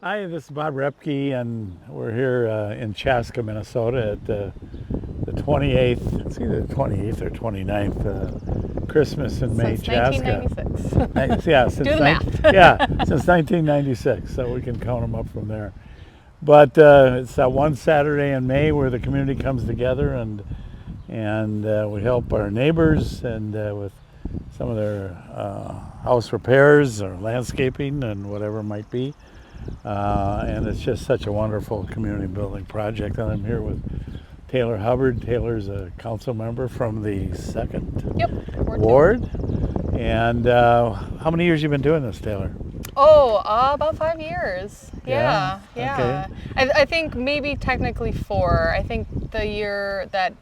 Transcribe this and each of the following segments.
Hi, this is Bob Roepke, and we're here in Chaska, Minnesota at the 28th, it's either the 28th or 29th Christmas in May, Since Chaska. 1996. Yeah, since Do the math. since 1996, so we can count them up from there. But it's that one Saturday in May where the community comes together and we help our neighbors and with some of their house repairs or landscaping and whatever it might be. And it's just such a wonderful community building project. And I'm here with Taylor Hubbard. Taylor's a council member from the 2nd Yep. Ward. And how many years you been doing this, Taylor? Oh, about 5 years. Yeah. Okay. I think maybe technically 4. I think the year that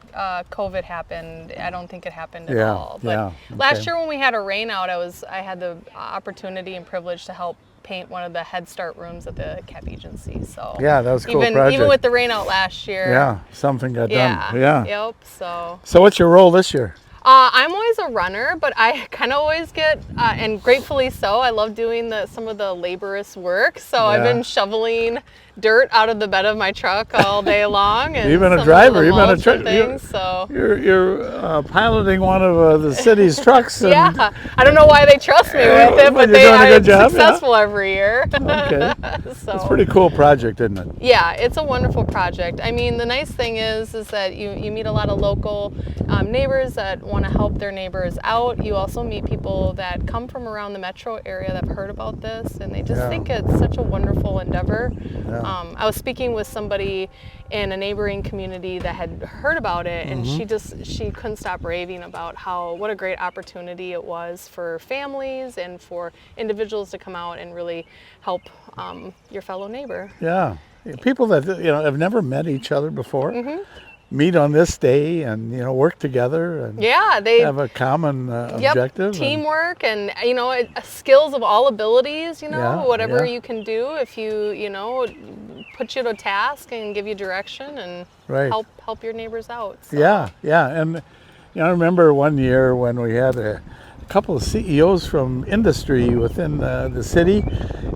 COVID happened, I don't think it happened at all. But last year when we had a rain out, I had the opportunity and privilege to help paint one of the Head Start rooms at the CAP agency. So yeah, that was a cool project. Even with the rain out last year. Yeah, something got done. Yeah. Yep. So what's your role this year? I'm always a runner, but I kind of always get, and gratefully so, I love doing some of the laborious work. So I've been shoveling dirt out of the bed of my truck all day long. And you've been a driver. You've been a truck. You're piloting one of the city's trucks. And yeah, I don't know why they trust me with it, but I'm successful every year. Okay, so it's a pretty cool project, isn't it? Yeah, it's a wonderful project. I mean, the nice thing is that you meet a lot of local neighbors that want to help their neighbors out. You also meet people that come from around the metro area that have heard about this, and they just think it's such a wonderful endeavor. Yeah. I was speaking with somebody in a neighboring community that had heard about it, and she couldn't stop raving about what a great opportunity it was for families and for individuals to come out and really help your fellow neighbor. Yeah, people that have never met each other before. Meet on this day and work together and they have a common objective. Teamwork and skills of all abilities. Whatever you can do if you put you to a task and give you direction and help your neighbors out. So. Yeah, and I remember one year when we had a couple of CEOs from industry within the city,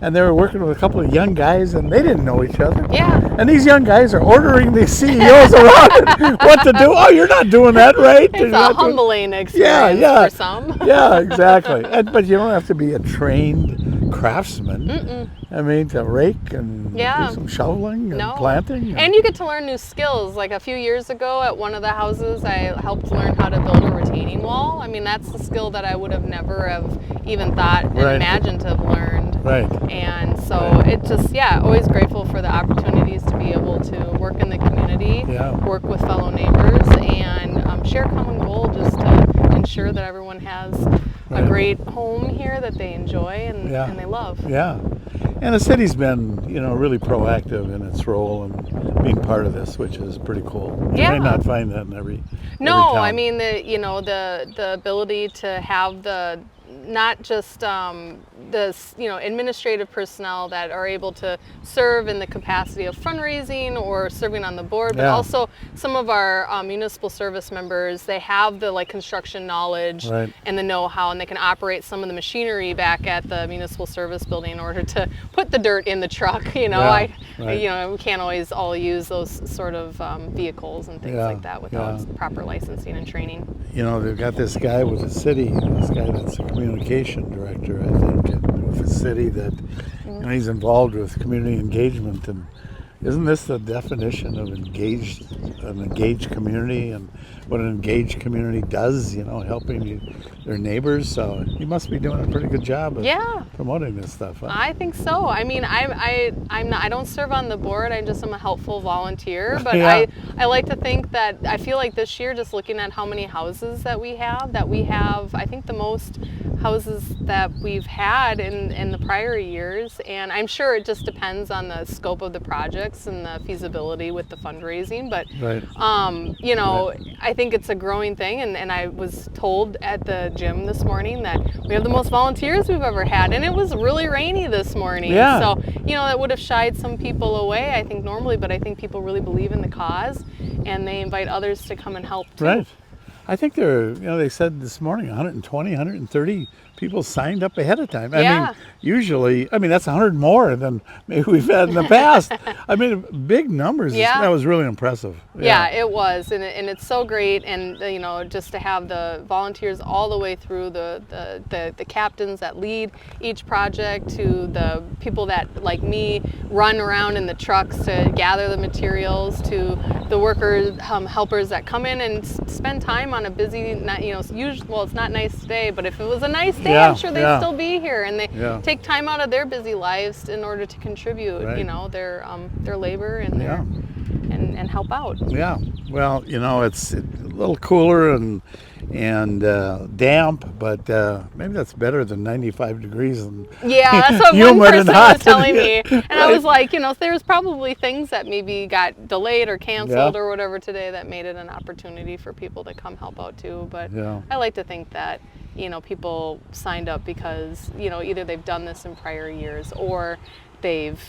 and they were working with a couple of young guys, and they didn't know each other. Yeah. And these young guys are ordering these CEOs around what to do. Oh, you're not doing that right. It's a humbling experience for some. Yeah, exactly. But you don't have to be a trained craftsman. I mean, to rake and do some shoveling and planting. And you get to learn new skills. Like a few years ago at one of the houses, I helped learn how to build a retaining wall. I mean, that's the skill that I would have never have even thought and imagined to have learned. Right. And so it just, always grateful for the opportunities to be able to work in the community, work with fellow neighbors, and share a common goal just to ensure that everyone has a great home here that they enjoy and they love. Yeah. And the city's been, really proactive in its role and being part of this, which is pretty cool. You may not find that in every town. I mean, the ability to have not just administrative personnel that are able to serve in the capacity of fundraising or serving on the board, but also some of our municipal service members, they have the construction knowledge and the know-how, and they can operate some of the machinery back at the municipal service building in order to put the dirt in the truck. We can't always all use those sort of vehicles and things like that without proper licensing and training. They've got this guy with the city, this guy that's a communication director, I think, with the city that he's involved with community engagement. And isn't this the definition of an engaged community and what an engaged community does, helping their neighbors? So he must be doing a pretty good job of promoting this stuff. Huh? I think so. I mean, I don't serve on the board. I just am a helpful volunteer. But I like to think that I feel like this year, just looking at how many houses that we have, I think the most houses that we've had in the prior years. And I'm sure it just depends on the scope of the projects and the feasibility with the fundraising. But, I think it's a growing thing. And I was told at the gym this morning that we have the most volunteers we've ever had. And it was really rainy this morning. Yeah. So, that would have shied some people away, I think, normally. But I think people really believe in the cause, and they invite others to come and help too. Right. I think they said this morning 120, 130 people signed up ahead of time. I Yeah. mean, usually, that's 100 more than maybe we've had in the past. I mean, big numbers. Yeah. That was really impressive. Yeah, it was, and it's so great, and just to have the volunteers all the way through the captains that lead each project to the people that like me run around in the trucks to gather the materials to the workers helpers that come in and spend time on a busy well, it's not nice today, but if it was a nice day, I'm sure they'd still be here, and they take time out of their busy lives in order to contribute their labor and and help out. Yeah, well, it's a little cooler and damp, but maybe that's better than 95 degrees and that's what one humid person and hot. was telling me, and I was like, there's probably things that maybe got delayed or canceled or whatever today that made it an opportunity for people to come help out too. But I like to think that people signed up because either they've done this in prior years or they've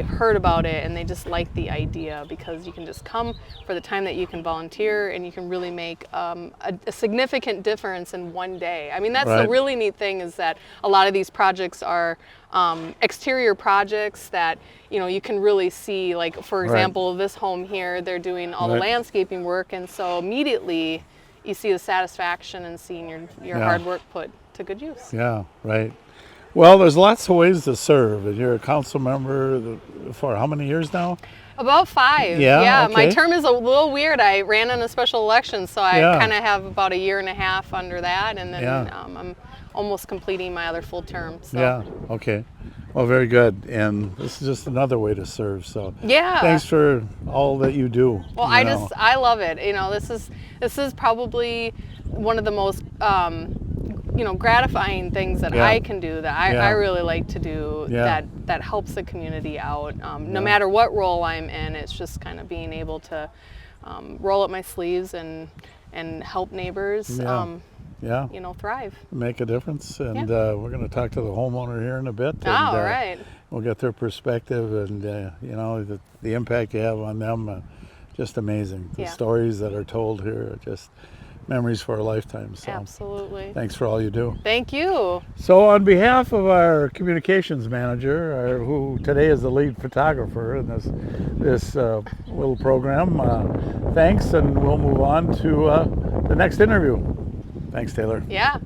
heard about it and they just like the idea, because you can just come for the time that you can volunteer and you can really make a significant difference in one day. I mean, that's the really neat thing, is that a lot of these projects are exterior projects that you can really see, like for example this home here, they're doing all the landscaping work, and so immediately you see the satisfaction in seeing your hard work put to good use. Yeah, right. Well, there's lots of ways to serve, and you're a council member for how many years now? About 5. Yeah, okay. My term is a little weird. I ran in a special election, so I kind of have about a year and a half under that, and then I'm almost completing my other full term. So. Yeah, okay. Well, very good. And this is just another way to serve. So thanks for all that you do. Well, I love it. This is probably one of the most gratifying things that I can do, that I really like to do, that helps the community out. No matter what role I'm in, it's just kind of being able to roll up my sleeves and help neighbors thrive. Make a difference. And we're going to talk to the homeowner here in a bit. And, all right. We'll get their perspective and, the impact you have on them. Just amazing. The stories that are told here are just memories for a lifetime. So absolutely. Thanks for all you do. Thank you. So on behalf of our communications manager, who today is the lead photographer in this little program, thanks, and we'll move on to the next interview. Thanks, Taylor. Yeah.